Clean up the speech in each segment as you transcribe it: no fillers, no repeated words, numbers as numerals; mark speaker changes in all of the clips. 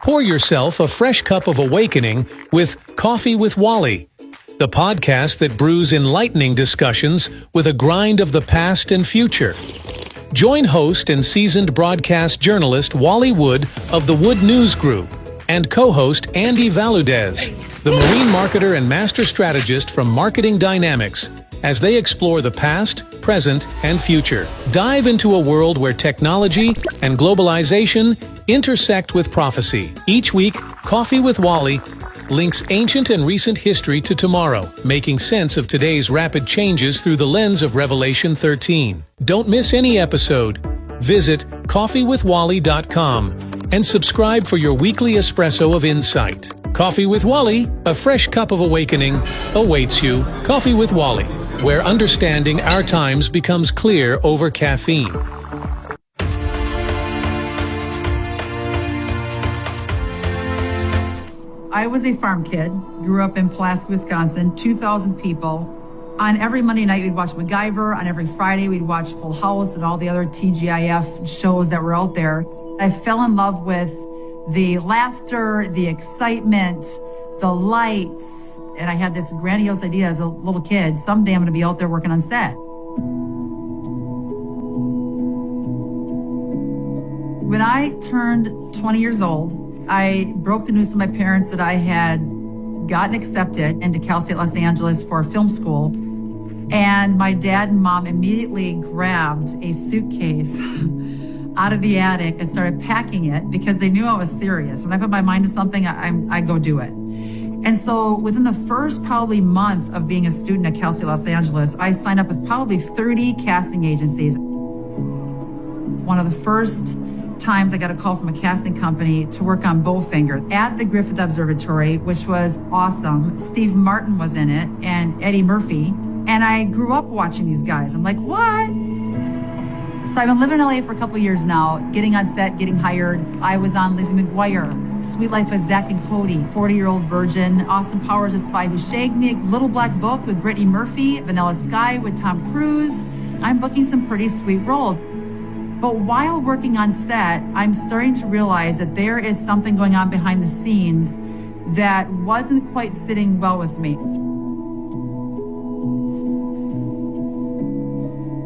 Speaker 1: Pour yourself a fresh cup of awakening with Coffee with Wally, the podcast that brews enlightening discussions with a grind of the past and future. Join host and seasoned broadcast journalist Wally Wood of the Wood News Group and co-host Andy Valudes, the marine marketer and master strategist from Marketing Dynamics, as they explore the past, present, and future. Dive into a world where technology and globalization intersect with prophecy. Each week, Coffee with Wally links ancient and recent history to tomorrow, making sense of today's rapid changes through the lens of Revelation 13. Don't miss any episode. Visit coffeewithwally.com and subscribe for your weekly espresso of insight. Coffee with Wally, a fresh cup of awakening, awaits you. Coffee with Wally, where understanding our times becomes clear over caffeine.
Speaker 2: I was a farm kid, grew up in Pulaski, Wisconsin, 2,000 people. On every Monday night, we'd watch MacGyver. On every Friday, we'd watch Full House and all the other TGIF shows that were out there. I fell in love with the laughter, the excitement, the lights. And I had this grandiose idea as a little kid, someday I'm gonna be out there working on set. When I turned 20 years old, I broke the news to my parents that I had gotten accepted into Cal State Los Angeles for film school. And my dad and mom immediately grabbed a suitcase out of the attic and started packing it because they knew I was serious. When I put my mind to something, I go do it. And so within the first probably month of being a student at Cal State Los Angeles, I signed up with probably 30 casting agencies. One of the first times I got a call from a casting company to work on Bowfinger at the Griffith Observatory, which was awesome. Steve Martin was in it and Eddie Murphy. And I grew up watching these guys. I'm like, what? So I've been living in LA for a couple of years now, getting on set, getting hired. I was on Lizzie McGuire, Sweet Life of Zack and Cody, 40-Year-Old Virgin, Austin Powers, The Spy Who Shagged Me, Little Black Book with Brittany Murphy, Vanilla Sky with Tom Cruise. I'm booking some pretty sweet roles. But while working on set, I'm starting to realize that there is something going on behind the scenes that wasn't quite sitting well with me.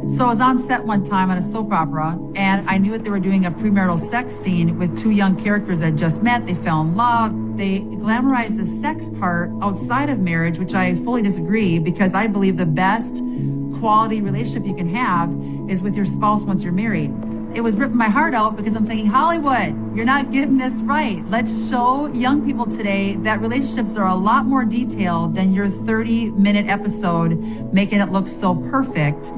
Speaker 2: So I was on set one time on a soap opera, and I knew that they were doing a premarital sex scene with two young characters that just met. They fell in love. They glamorized the sex part outside of marriage, which I fully disagree, because I believe the best quality relationship you can have is with your spouse once you're married. It was ripping my heart out because I'm thinking, Hollywood, you're not getting this right. Let's show young people today that relationships are a lot more detailed than your 30-minute episode making it look so perfect.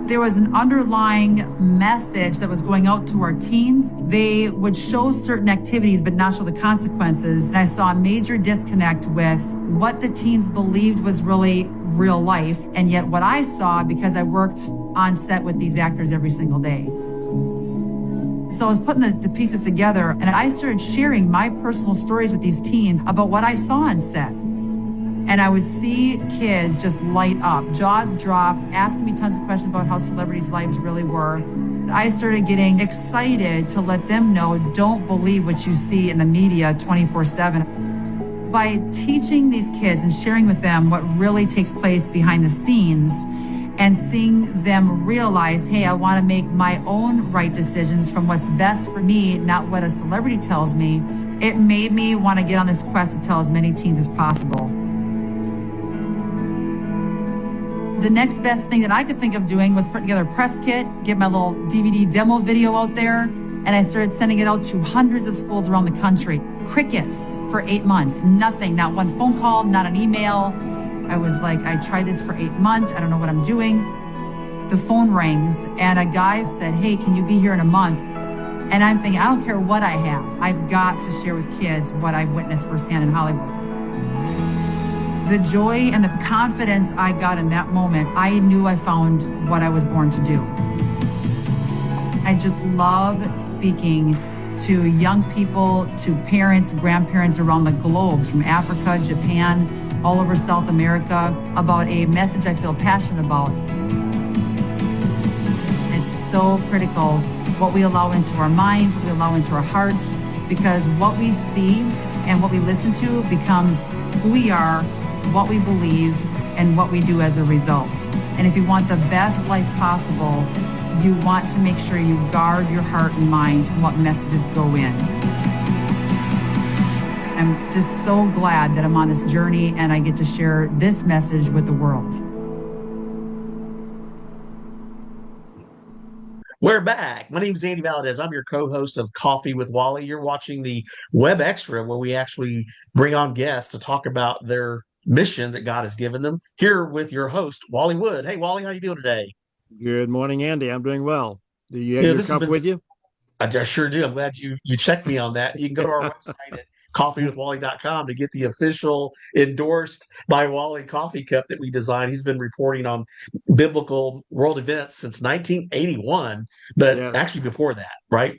Speaker 2: There was an underlying message that was going out to our teens. They would show certain activities but not show the consequences. And I saw a major disconnect with what the teens believed was really real life, and yet what I saw, because I worked on set with these actors every single day. So I was putting the pieces together, and I started sharing my personal stories with these teens about what I saw on set. And I would see kids just light up, jaws dropped, asking me tons of questions about how celebrities' lives really were. I started getting excited to let them know, don't believe what you see in the media 24/7. By teaching these kids and sharing with them what really takes place behind the scenes and seeing them realize, hey, I want to make my own right decisions from what's best for me, not what a celebrity tells me, it made me want to get on this quest to tell as many teens as possible. The next best thing that I could think of doing was put together a press kit, get my little DVD demo video out there, and I started sending it out to hundreds of schools around the country. Crickets for 8 months, nothing, not one phone call, not an email. I was like, I tried this for 8 months, I don't know what I'm doing. The phone rings and a guy said, hey, can you be here in a month? And I'm thinking, I don't care what I have. I've got to share with kids what I've witnessed firsthand in Hollywood. The joy and the confidence I got in that moment, I knew I found what I was born to do. I just love speaking to young people, to parents, grandparents around the globe, from Africa, Japan, all over South America, about a message I feel passionate about. It's so critical what we allow into our minds, what we allow into our hearts, because what we see and what we listen to becomes who we are, what we believe, and what we do as a result. And if you want the best life possible, you want to make sure you guard your heart and mind from what messages go in. I'm just so glad that I'm on this journey and I get to share this message with the world.
Speaker 3: We're back. My name is Andy Valadez. I'm your co-host of Coffee with Wally. You're watching the Web Extra, where we actually bring on guests to talk about their mission that God has given them. Here with your host, Wally Wood. Hey, Wally, how you doing today?
Speaker 4: Good morning, Andy. I'm doing well. Do you have
Speaker 3: You know,
Speaker 4: your
Speaker 3: this has
Speaker 4: cup
Speaker 3: been
Speaker 4: with you?
Speaker 3: I just sure do. I'm glad you checked me on that. You can go to our website at coffeewithwally.com to get the official endorsed by Wally coffee cup that we designed. He's been reporting on biblical world events since 1981, but
Speaker 4: Yes,
Speaker 3: actually before that, right?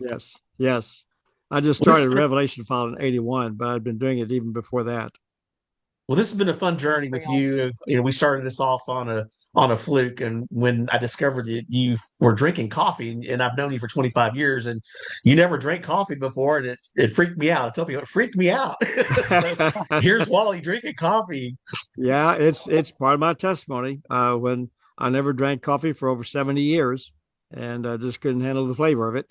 Speaker 4: yes. I just
Speaker 3: Well, this
Speaker 4: started
Speaker 3: has been
Speaker 4: Revelation file in 81, but I've been doing it even before that.
Speaker 3: Well, this has been a fun journey with you. You know, we started this off on a fluke, and when I discovered that you were drinking coffee, and I've known you for 25 years, and you never drank coffee before, and it freaked me out. I tell people it freaked me out. So here's Wally drinking coffee.
Speaker 4: Yeah, it's part of my testimony. When I never drank coffee for over 70 years and just couldn't handle the flavor of it.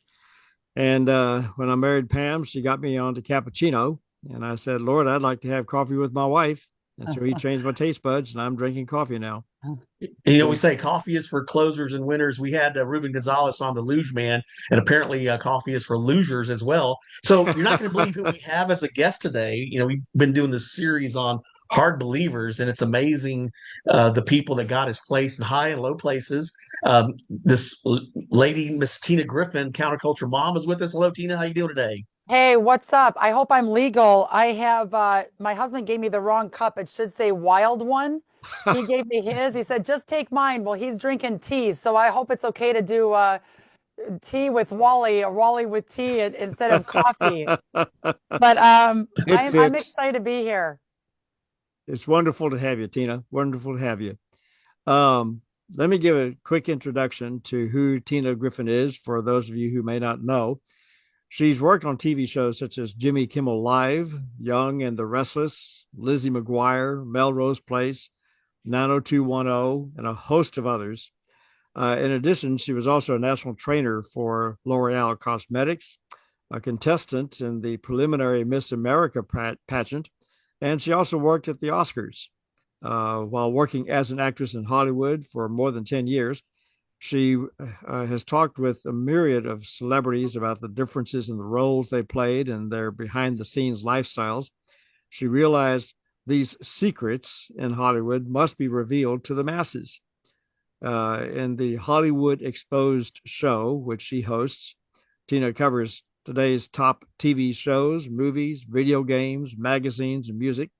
Speaker 4: And when I married Pam, she got me onto cappuccino. And I said, Lord, I'd like to have coffee with my wife. And so he changed my taste buds, and I'm drinking coffee now.
Speaker 3: You know, we say coffee is for closers and winners. We had Ruben Gonzalez on the Luge Man, and apparently coffee is for losers as well. So you're not going to believe who we have as a guest today. You know, we've been doing this series on hard believers, and it's amazing the people that God has placed in high and low places. This lady, Miss Tina Griffin, counterculture mom, is with us. Hello, Tina. How you doing today?
Speaker 5: Hey, what's up? I hope I'm legal. I have my husband gave me the wrong cup. It should say wild one. He gave me his. He said, just take mine. Well, he's drinking tea. So I hope it's okay to do tea with Wally or Wally with tea instead of coffee. But
Speaker 4: It
Speaker 5: I'm
Speaker 4: fits.
Speaker 5: excited to be here.
Speaker 4: It's wonderful to have you, Tina. Wonderful to have you. Let me give a quick introduction to who Tina Griffin is for those of you who may not know. She's worked on TV shows such as Jimmy Kimmel Live, Young and the Restless, Lizzie McGuire, Melrose Place, 90210, and a host of others. In addition, she was also a national trainer for L'Oreal Cosmetics, a contestant in the preliminary Miss America pageant, and she also worked at the Oscars. While working as an actress in Hollywood for more than 10 years, she has talked with a myriad of celebrities about the differences in the roles they played and their behind the scenes lifestyles. She realized these secrets in Hollywood must be revealed to the masses. In the Hollywood Exposed show, which she hosts, Tina covers today's top TV shows, movies, video games, magazines, and music.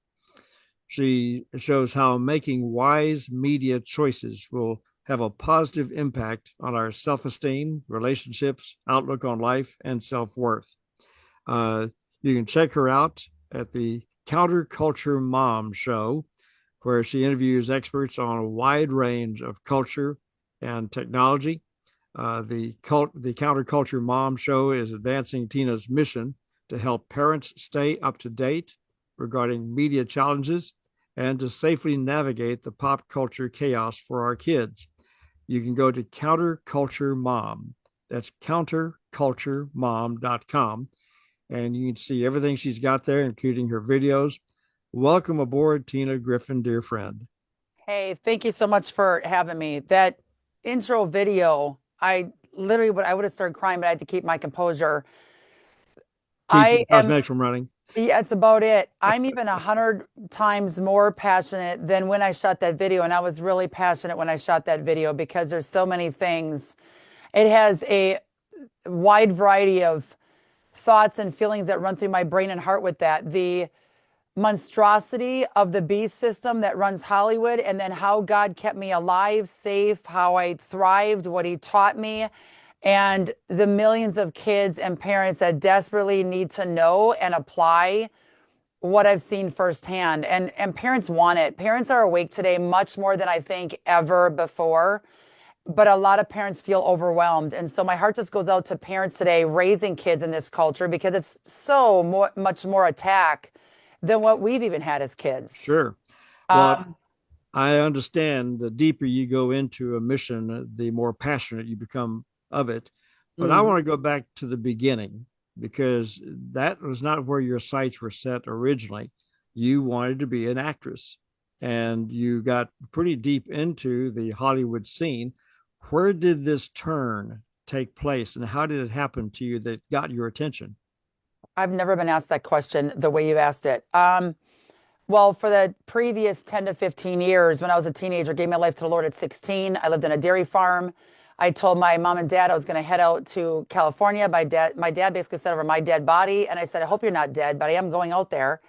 Speaker 4: She shows how making wise media choices will have a positive impact on our self-esteem, relationships, outlook on life, and self-worth. You can check her out at the Counterculture Mom Show, where she interviews experts on a wide range of culture and technology. The Counterculture Mom Show is advancing Tina's mission to help parents stay up to date regarding media challenges and to safely navigate the pop culture chaos for our kids. You can go to Counterculture Mom. That's counterculturemom.com. And you can see everything she's got there, including her videos. Welcome aboard, Tina Griffin, dear friend.
Speaker 5: Hey, thank you so much for having me. That intro video, I would have started crying, but I had to keep my composure.
Speaker 4: Keep
Speaker 5: I
Speaker 4: the
Speaker 5: am
Speaker 4: cosmetics from running.
Speaker 5: Yeah, it's about it. I'm even 100 times more passionate than when I shot that video. And I was really passionate when I shot that video because there's so many things. It has a wide variety of thoughts and feelings that run through my brain and heart with that. The monstrosity of the beast system that runs Hollywood, and then how God kept me alive, safe, how I thrived, what he taught me, and the millions of kids and parents that desperately need to know and apply what I've seen firsthand. And parents want it. Parents are awake today much more than I think ever before. but a lot of parents feel overwhelmed. And so my heart just goes out to parents today raising kids in this culture because it's so much more attack than what we've even had as kids.
Speaker 4: Sure. Well, I understand the deeper you go into a mission, the more passionate you become of it. But I want to go back to the beginning because that was not where your sights were set originally. You wanted to be an actress and you got pretty deep into the Hollywood scene. Where did this turn take place and how did it happen to you that got your attention?
Speaker 5: I've never been asked that question the way you've asked it. Well, for the previous 10 to 15 years, when I was a teenager, gave my life to the Lord at 16. I lived in a dairy farm. I told my mom and dad I was going to head out to California. My dad basically said over my dead body. And I said, I hope you're not dead, but I am going out there.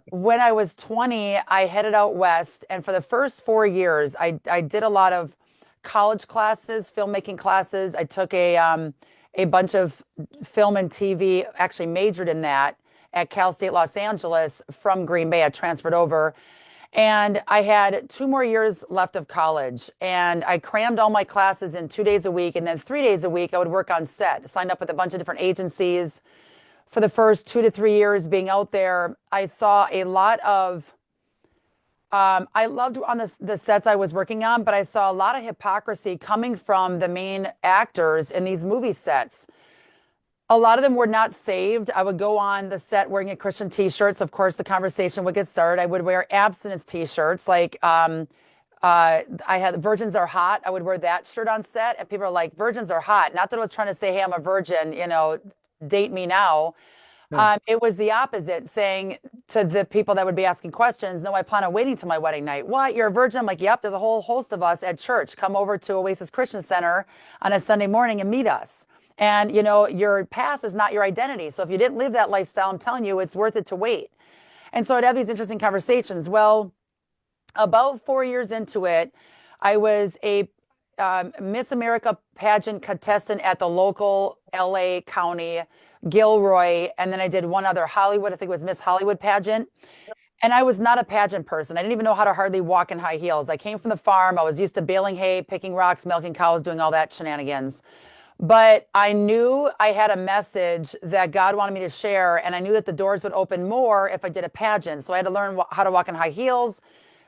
Speaker 5: When I was 20, I headed out west. And for the first 4 years, I did a lot of college classes, filmmaking classes. I took a bunch of film and TV, actually majored in that at Cal State Los Angeles from Green Bay. I transferred over and I had 2 more years left of college and I crammed all my classes in 2 days a week. And then 3 days a week, I would work on set, signed up with a bunch of different agencies. For the first 2 to 3 years being out there, I saw a lot of, I loved on the sets I was working on, but I saw a lot of hypocrisy coming from the main actors in these movie sets. A lot of them were not saved. I would go on the set wearing a Christian t-shirts. Of course, the conversation would get started. I would wear abstinence t-shirts. Like I had Virgins Are Hot. I would wear that shirt on set. And people are like, Virgins are hot. Not that I was trying to say, hey, I'm a virgin, date me now. It was the opposite, saying to the people that would be asking questions, no, I plan on waiting till my wedding night. What? You're a virgin? I'm like, yep, there's a whole host of us at church. Come over to Oasis Christian Center on a Sunday morning and meet us. And, your past is not your identity. So if you didn't live that lifestyle, I'm telling you, it's worth it to wait. And so I'd have these interesting conversations. Well, about 4 years into it, I was a Miss America pageant contestant at the local LA County Gilroy. And then I did one other Hollywood, I think it was Miss Hollywood pageant. And I was not a pageant person. I didn't even know how to hardly walk in high heels. I came from the farm. I was used to baling hay, picking rocks, milking cows, doing all that shenanigans. But I knew I had a message that God wanted me to share, and I knew that the doors would open more if I did a pageant. So I had to learn how to walk in high heels,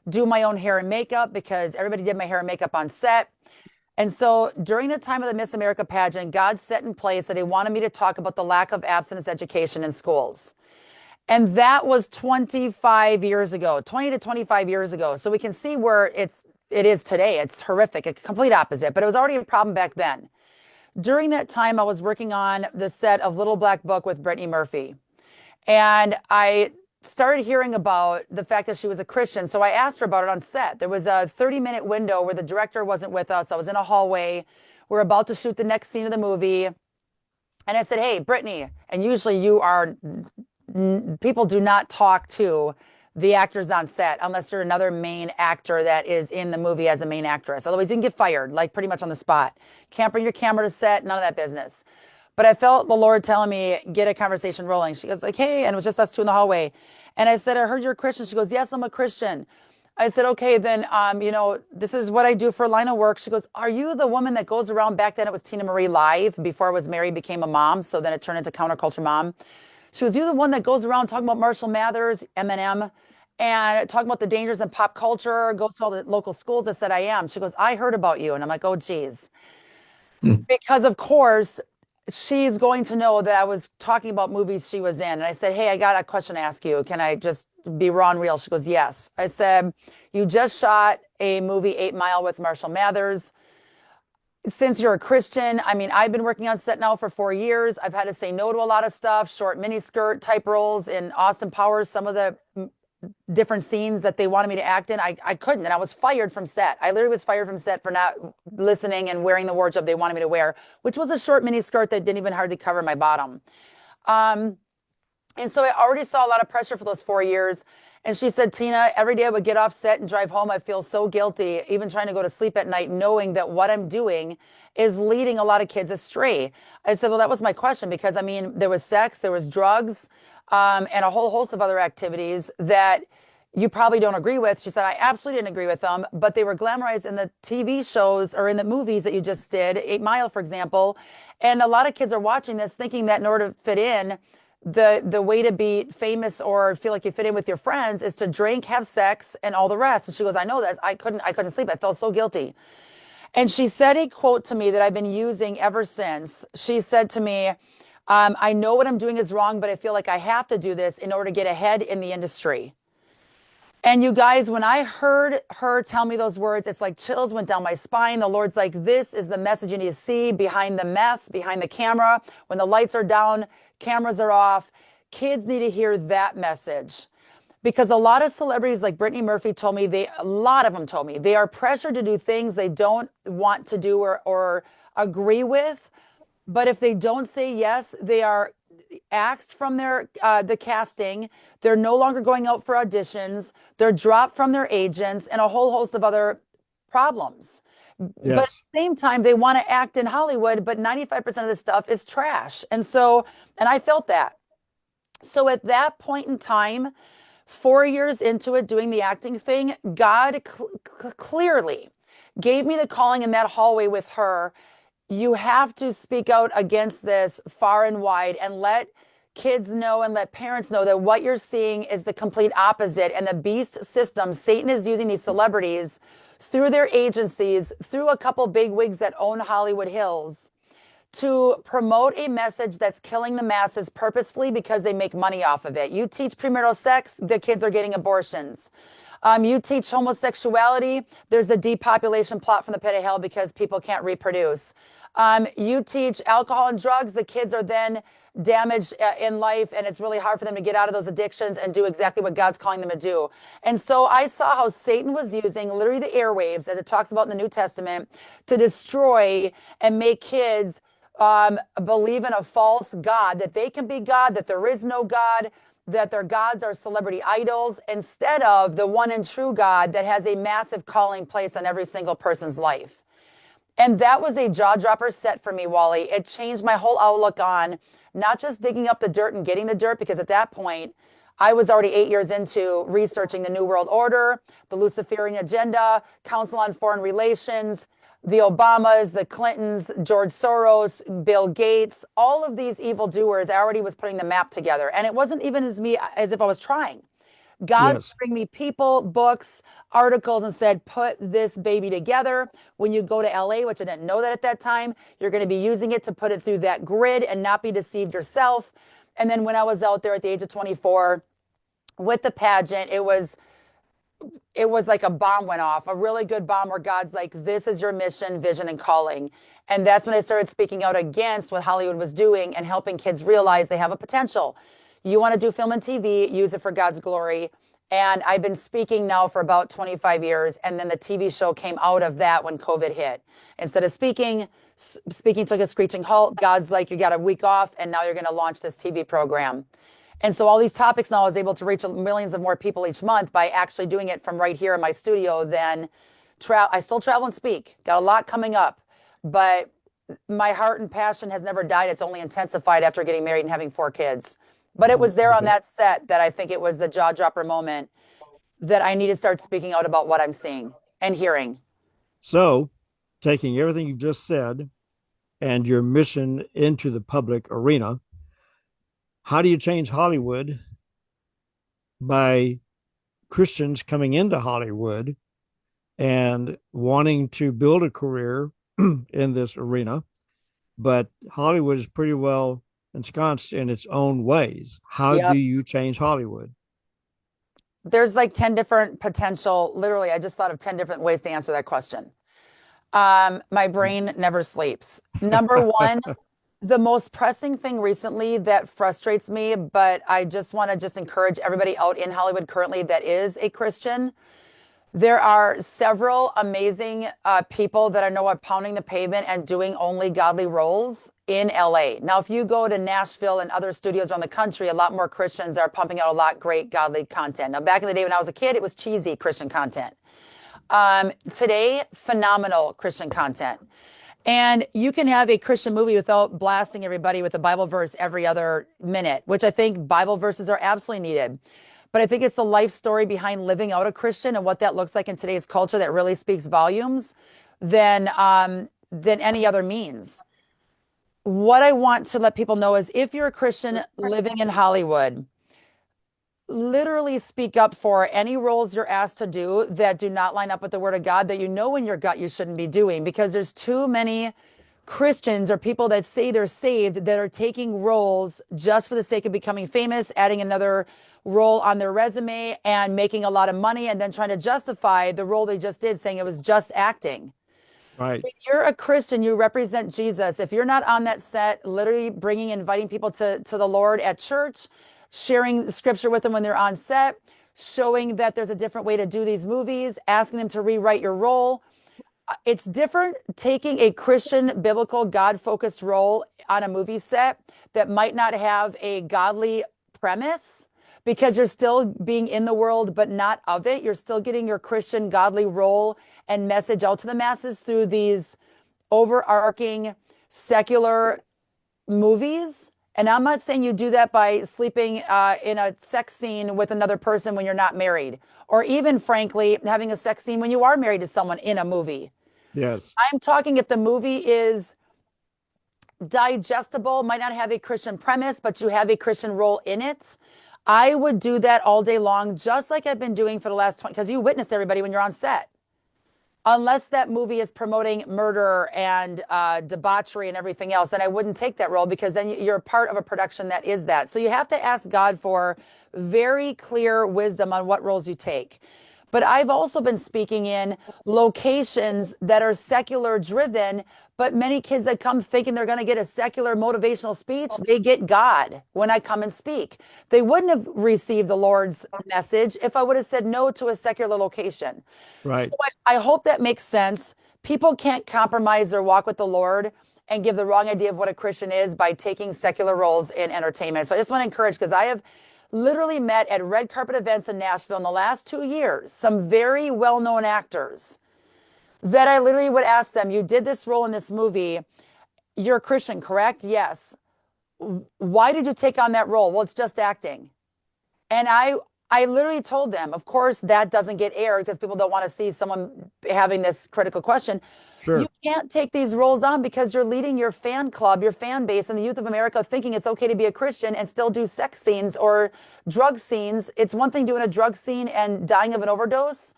Speaker 5: do my own hair and makeup because everybody did my hair and makeup on set. And so during the time of the Miss America pageant, God set in place that he wanted me to talk about the lack of abstinence education in schools. And that was 25 years ago, 20 to 25 years ago. So we can see where it is today. It's horrific, a complete opposite, but it was already a problem back then. During that time, I was working on the set of Little Black Book with Brittany Murphy. And I started hearing about the fact that she was a Christian. So I asked her about it on set. There was a 30-minute window where the director wasn't with us. I was in a hallway. We're about to shoot the next scene of the movie. And I said, hey, Brittany, and usually people do not talk to the actors on set unless you're another main actor that is in the movie as a main actress. Otherwise, you can get fired, like pretty much on the spot. Can't bring your camera to set, none of that business. But I felt the Lord telling me, get a conversation rolling. She goes like, hey, and it was just us two in the hallway. And I said, I heard you're a Christian. She goes, yes, I'm a Christian. I said, okay, then, this is what I do for a line of work. She goes, are you the woman that goes around, back then it was Tina Marie Live, before I was married, became a mom. So then it turned into Counterculture Mom. She goes, you're the one that goes around talking about Marshall Mathers, Eminem, and talking about the dangers in pop culture, goes to all the local schools. I said, I am. She goes, I heard about you. And I'm like, oh, geez. Because, of course, she's going to know that I was talking about movies she was in. And I said, hey, I got a question to ask you. Can I just be raw and real? She goes, yes. I said, you just shot a movie, 8 Mile, with Marshall Mathers. Since you're a Christian, I've been working on set now for 4 years. I've had to say no to a lot of stuff, short miniskirt type roles in Austin Powers, some of the different scenes that they wanted me to act in. I couldn't, and I was fired from set. I literally was fired from set for not listening and wearing the wardrobe they wanted me to wear, which was a short miniskirt that didn't even hardly cover my bottom. And so I already saw a lot of pressure for those 4 years. And she said, Tina, every day I would get off set and drive home, I feel so guilty, even trying to go to sleep at night, knowing that what I'm doing is leading a lot of kids astray. I said, well, that was my question, because there was sex, there was drugs, and a whole host of other activities that you probably don't agree with. She said, I absolutely didn't agree with them, but they were glamorized in the TV shows or in the movies that you just did, 8 Mile, for example. And a lot of kids are watching this thinking that in order to fit in, the way to be famous or feel like you fit in with your friends is to drink, have sex, and all the rest. And she goes, I know that. I couldn't sleep. I felt so guilty. And she said a quote to me that I've been using ever since. She said to me, I know what I'm doing is wrong, but I feel like I have to do this in order to get ahead in the industry. And you guys, when I heard her tell me those words, it's like chills went down my spine. The Lord's like, this is the message you need to see behind the mess, behind the camera. When the lights are down, cameras are off. Kids need to hear that message. Because a lot of celebrities like Brittany Murphy told me, a lot of them told me, they are pressured to do things they don't want to do or agree with. But if they don't say yes, they are axed from the casting. They're no longer going out for auditions. They're dropped from their agents and a whole host of other problems.
Speaker 4: Yes.
Speaker 5: But at the same time, they want to act in Hollywood, but 95% of the stuff is trash. And I felt that. So at that point in time, 4 years into it, doing the acting thing, God clearly gave me the calling in that hallway with her. You have to speak out against this far and wide and let kids know and let parents know that what you're seeing is the complete opposite. And the beast system, Satan is using these celebrities through their agencies, through a couple big wigs that own Hollywood Hills, to promote a message that's killing the masses purposefully because they make money off of it. You teach premarital sex, the kids are getting abortions. You teach homosexuality, there's the depopulation plot from the pit of hell because people can't reproduce. You teach alcohol and drugs, the kids are then damaged in life, and it's really hard for them to get out of those addictions and do exactly what God's calling them to do. And so I saw how Satan was using literally the airwaves, as it talks about in the New Testament, to destroy and make kids believe in a false God, that they can be God, that there is no God, that their gods are celebrity idols, instead of the one and true God that has a massive calling placed on every single person's life. And that was a jaw dropper set for me, Wally. It changed my whole outlook on not just digging up the dirt and getting the dirt, because at that point, I was already 8 years into researching the New World Order, the Luciferian Agenda, Council on Foreign Relations, the Obamas, the Clintons, George Soros, Bill Gates, all of these evildoers. I already was putting the map together. And it wasn't even as if I was trying. God would bring me people, books, articles, and said, put this baby together. When you go to LA, which I didn't know that at that time, you're going to be using it to put it through that grid and not be deceived yourself. And then when I was out there at the age of 24 with the pageant, it was like a bomb went off, a really good bomb where God's like, this is your mission, vision, and calling. And that's when I started speaking out against what Hollywood was doing and helping kids realize they have a potential. You want to do film and TV, use it for God's glory. And I've been speaking now for about 25 years. And then the TV show came out of that when COVID hit. Instead of speaking took a screeching halt. God's like, you got a week off, and now you're going to launch this TV program. And so all these topics now I was able to reach millions of more people each month by actually doing it from right here in my studio. Then I still travel and speak. Got a lot coming up, but my heart and passion has never died. It's only intensified after getting married and having 4 kids. But it was there on that set that I think it was the jaw dropper moment that I need to start speaking out about what I'm seeing and hearing.
Speaker 4: So, taking everything you've just said and your mission into the public arena, how do you change Hollywood by Christians coming into Hollywood and wanting to build a career in this arena? But Hollywood is pretty well ensconced in its own ways. How do you change Hollywood?
Speaker 5: There's like 10 different potential, literally, I just thought of 10 different ways to answer that question. My brain never sleeps. Number one, the most pressing thing recently that frustrates me, but I just want to encourage everybody out in Hollywood currently that is a Christian. There are several amazing people that I know are pounding the pavement and doing only godly roles in LA. Now, if you go to Nashville and other studios around the country, a lot more Christians are pumping out a lot great godly content. Now, back in the day when I was a kid, it was cheesy Christian content. Today, phenomenal Christian content. And you can have a Christian movie without blasting everybody with a Bible verse every other minute, which I think Bible verses are absolutely needed. but I think it's the life story behind living out a Christian and what that looks like in today's culture that really speaks volumes than any other means. What I want to let people know is if you're a Christian living in Hollywood, literally speak up for any roles you're asked to do that do not line up with the word of God, that you know in your gut you shouldn't be doing, because there's too many Christians or people that say they're saved that are taking roles just for the sake of becoming famous, adding another role on their resume and making a lot of money, and then trying to justify the role they just did, saying it was just acting.
Speaker 4: Right.
Speaker 5: When you're a Christian, you represent Jesus. If you're not on that set, literally inviting people to the Lord at church, sharing scripture with them when they're on set, showing that there's a different way to do these movies, asking them to rewrite your role. It's different taking a Christian, biblical, God-focused role on a movie set that might not have a godly premise, because you're still being in the world, but not of it. You're still getting your Christian, godly role and message out to the masses through these overarching secular movies. And I'm not saying you do that by sleeping in a sex scene with another person when you're not married, or even, frankly, having a sex scene when you are married to someone in a movie.
Speaker 4: Yes.
Speaker 5: I'm talking if the movie is digestible, might not have a Christian premise, but you have a Christian role in it. I would do that all day long, just like I've been doing for the last 20, because you witness everybody when you're on set. Unless that movie is promoting murder and debauchery and everything else, then I wouldn't take that role, because then you're part of a production that is that. So you have to ask God for very clear wisdom on what roles you take. But I've also been speaking in locations that are secular driven, but many kids that come thinking they're going to get a secular motivational speech, they get God when I come and speak. They wouldn't have received the Lord's message if I would have said no to a secular location.
Speaker 4: Right.
Speaker 5: So I hope that makes sense. People can't compromise their walk with the Lord and give the wrong idea of what a Christian is by taking secular roles in entertainment. So I just want to encourage, because I have literally met at red carpet events in Nashville in the last 2 years, some very well-known actors that I literally would ask them, you did this role in this movie. You're a Christian, correct? Yes. Why did you take on that role? Well, it's just acting. And I literally told them, of course, that doesn't get aired because people don't want to see someone having this critical question.
Speaker 4: Sure.
Speaker 5: You can't take these roles on because you're leading your fan club, your fan base, and the youth of America thinking it's okay to be a Christian and still do sex scenes or drug scenes. It's one thing doing a drug scene and dying of an overdose.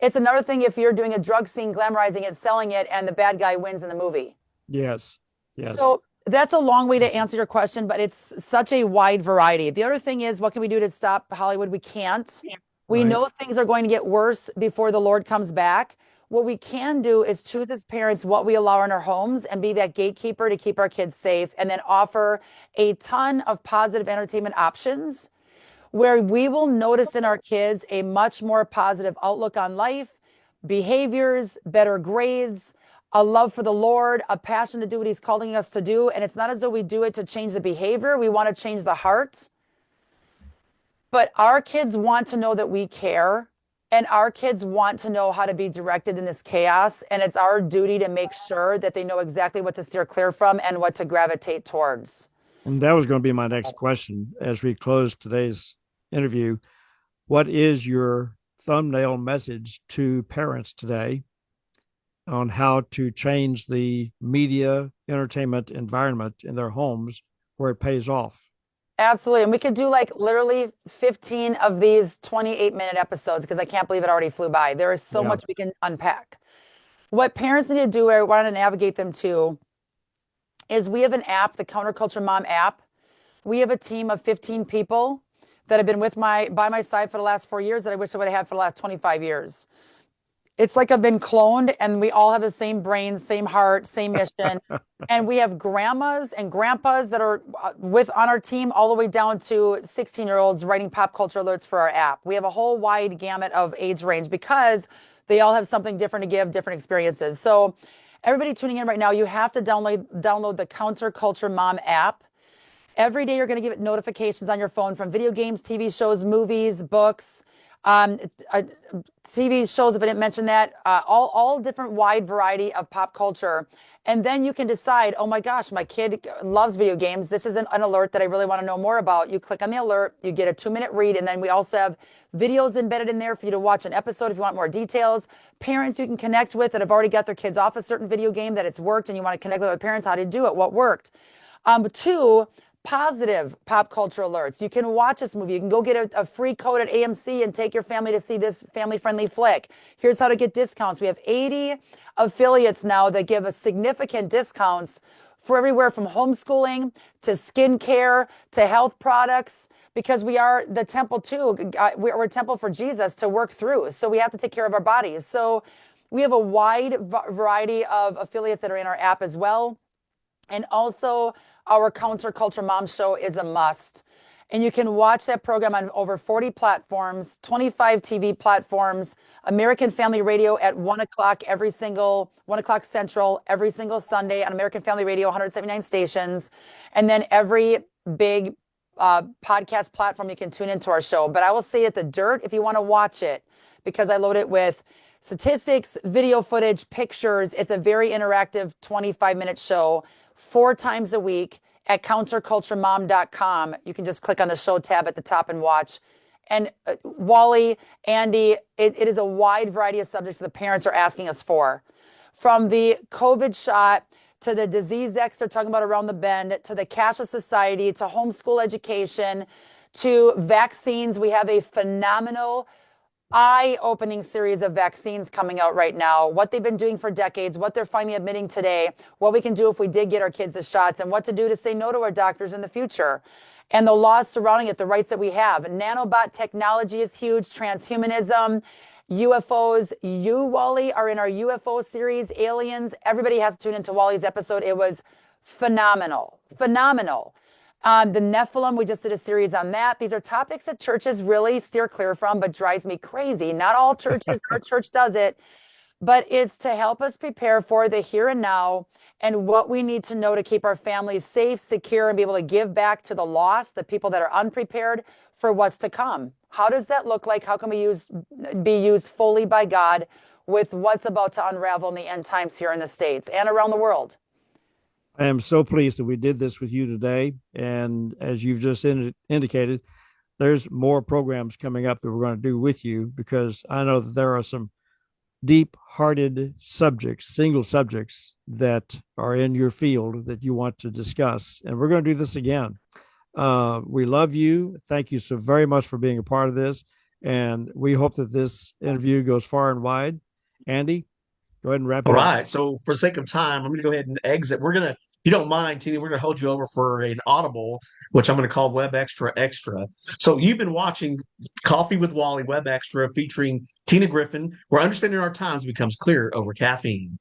Speaker 5: It's another thing if you're doing a drug scene, glamorizing it, selling it, and the bad guy wins in the movie.
Speaker 4: Yes. Yes.
Speaker 5: So that's a long way to answer your question, but it's such a wide variety. The other thing is, what can we do to stop Hollywood? We can't. We know things are going to get worse before the Lord comes back. What we can do is choose as parents what we allow in our homes and be that gatekeeper to keep our kids safe, and then offer a ton of positive entertainment options where we will notice in our kids a much more positive outlook on life, behaviors, better grades, a love for the Lord, a passion to do what he's calling us to do. And it's not as though we do it to change the behavior. We want to change the heart. But our kids want to know that we care, and our kids want to know how to be directed in this chaos. And it's our duty to make sure that they know exactly what to steer clear from and what to gravitate towards.
Speaker 4: And that was going to be my next question as we close today's interview. What is your thumbnail message to parents today on how to change the media entertainment environment in their homes where it pays off?
Speaker 5: Absolutely. And we could do like literally 15 of these 28-minute episodes, because I can't believe it already flew by. There is so much we can unpack. What parents need to do, I want to navigate them to, is we have an app, the Counterculture Mom app. We have a team of 15 people that have been by my side for the last 4 years that I wish I would have had for the last 25 years. It's like I've been cloned, and we all have the same brain, same heart, same mission. And we have grandmas and grandpas that are on our team, all the way down to 16-year-olds writing pop culture alerts for our app. We have a whole wide gamut of age range because they all have something different to give, different experiences. So everybody tuning in right now, you have to download the Counterculture Mom app. Every day you're going to get notifications on your phone from video games, TV shows, movies, books. Um, uh, TV shows, if I didn't mention that, all different wide variety of pop culture. And then you can decide, oh my gosh, my kid loves video games. This is an alert that I really want to know more about. You click on the alert, you get a 2-minute read, and then we also have videos embedded in there for you to watch an episode if you want more details. Parents you can connect with that have already got their kids off a certain video game that it's worked and you want to connect with other parents, how to do it, what worked. Two, positive pop culture alerts. You can watch this movie. You can go get a free code at AMC and take your family to see this family-friendly flick. Here's how to get discounts. We have 80 affiliates now that give us significant discounts for everywhere from homeschooling to skincare to health products, because we are the temple too. We're a temple for Jesus to work through. So we have to take care of our bodies. So we have a wide variety of affiliates that are in our app as well. And also, our Counterculture Mom Show is a must. And you can watch that program on over 40 platforms, 25 TV platforms, American Family Radio at 1 o'clock 1 o'clock Central, every single Sunday on American Family Radio, 179 stations. And then every big podcast platform you can tune into our show. But I will say at the dirt, if you want to watch it, because I load it with statistics, video footage, pictures. It's a very interactive 25-minute show. 4 times a week at counterculturemom.com. You can just click on the show tab at the top and watch. And Wally, Andy, it is a wide variety of subjects that the parents are asking us for. From the COVID shot to the disease X they're talking about around the bend, to the cashless society, to homeschool education, to vaccines. We have a phenomenal eye-opening series of vaccines coming out right now, what they've been doing for decades, what they're finally admitting today, what we can do if we did get our kids the shots, and what to do to say no to our doctors in the future, and the laws surrounding it, the rights that we have. Nanobot technology is huge, transhumanism, UFOs. You, Wally, are in our UFO series, aliens. Everybody has to tune into Wally's episode. It was phenomenal, phenomenal. The Nephilim, we just did a series on that. These are topics that churches really steer clear from, but drives me crazy. Not all churches, our church does it, but it's to help us prepare for the here and now and what we need to know to keep our families safe, secure, and be able to give back to the lost, the people that are unprepared for what's to come. How does that look like? How can we be used fully by God with what's about to unravel in the end times here in the States and around the world?
Speaker 4: I am so pleased that we did this with you today. And as you've just indicated, there's more programs coming up that we're going to do with you, because I know that there are some deep-hearted subjects, single subjects that are in your field that you want to discuss. And we're going to do this again. We love you. Thank you so very much for being a part of this. And we hope that this interview goes far and wide. Andy, go ahead and wrap it
Speaker 3: All
Speaker 4: up.
Speaker 3: right. So for sake of time, I'm going to go ahead and exit. If you don't mind, Tina, we're going to hold you over for an audible, which I'm going to call Web Extra Extra. So you've been watching Coffee with Wally Web Extra featuring Tina Griffin, where understanding our times becomes clear over caffeine.